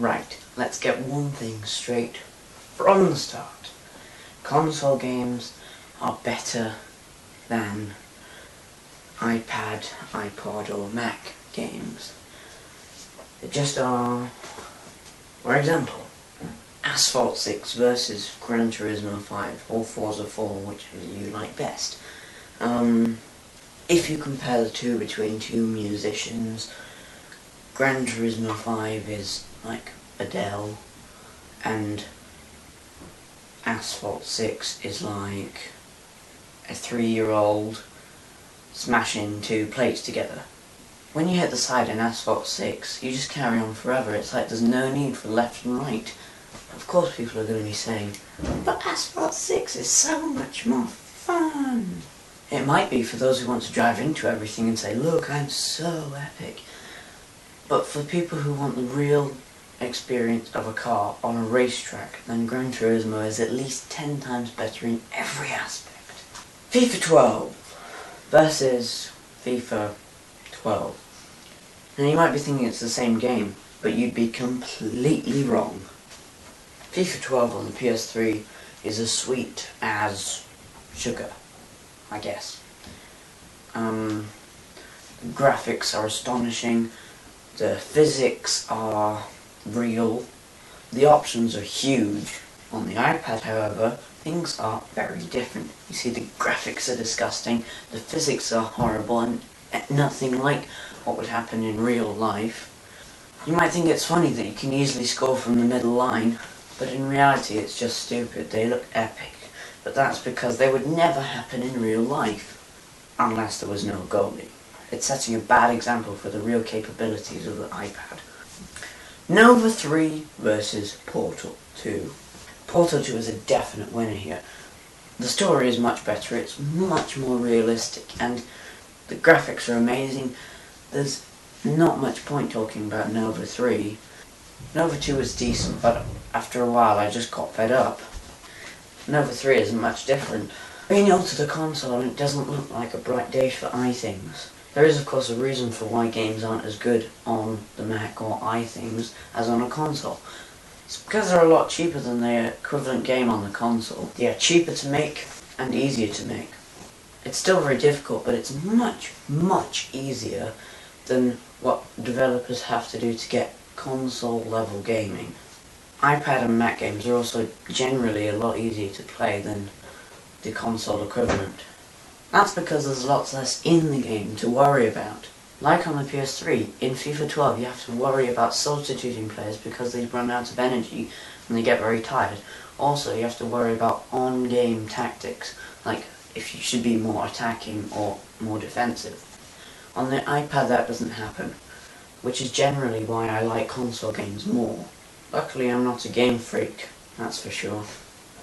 Right, let's get one thing straight from the start. Console games are better than iPad, iPod or Mac games. They just are. For example, Asphalt 6 versus Gran Turismo 5 or Forza 4, which you like best. If you compare the two between two musicians, Gran Turismo 5 is like Adele, and Asphalt 6 is like a 3-year-old smashing two plates together. When you hit the side in Asphalt 6, you just carry on forever. It's like there's no need for left and right. Of course people are going to be saying, but Asphalt 6 is so much more fun. It might be for those who want to drive into everything and say, look, I'm so epic. But for people who want the real experience of a car on a racetrack, then Gran Turismo is at least 10 times better in every aspect. FIFA 12 versus FIFA 12. Now you might be thinking it's the same game, but you'd be completely wrong. FIFA 12 on the PS3 is as sweet as sugar, I guess. The graphics are astonishing, the physics are real, the options are huge. On the iPad, however, things are very different. You see, the graphics are disgusting, the physics are horrible, and nothing like what would happen in real life. You might think it's funny that you can easily score from the middle line, but in reality it's just stupid. They look epic, but that's because they would never happen in real life, unless there was no goalie. It's setting a bad example for the real capabilities of the iPad. Nova 3 versus Portal 2. Portal 2 is a definite winner here. The story is much better, it's much more realistic, and the graphics are amazing. There's not much point talking about Nova 3. Nova 2 is decent, but after a while I just got fed up. Nova 3 isn't much different. Being onto the console, it doesn't look like a bright day for iThings. There is of course a reason for why games aren't as good on the Mac or iThings as on a console. It's because they're a lot cheaper than the equivalent game on the console. They are cheaper to make and easier to make. It's still very difficult, but it's much, much easier than what developers have to do to get console-level gaming. iPad and Mac games are also generally a lot easier to play than the console equivalent. That's because there's lots less in the game to worry about. Like on the PS3, in FIFA 12 you have to worry about substituting players because they run out of energy and they get very tired. Also, you have to worry about on-game tactics, like if you should be more attacking or more defensive. On the iPad that doesn't happen, which is generally why I like console games more. Luckily I'm not a game freak, that's for sure.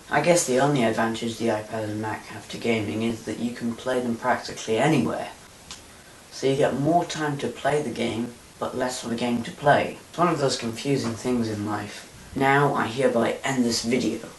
I guess the only advantage the iPad and Mac have to gaming is that you can play them practically anywhere. So you get more time to play the game, but less of the game to play. It's one of those confusing things in life. Now I hereby end this video.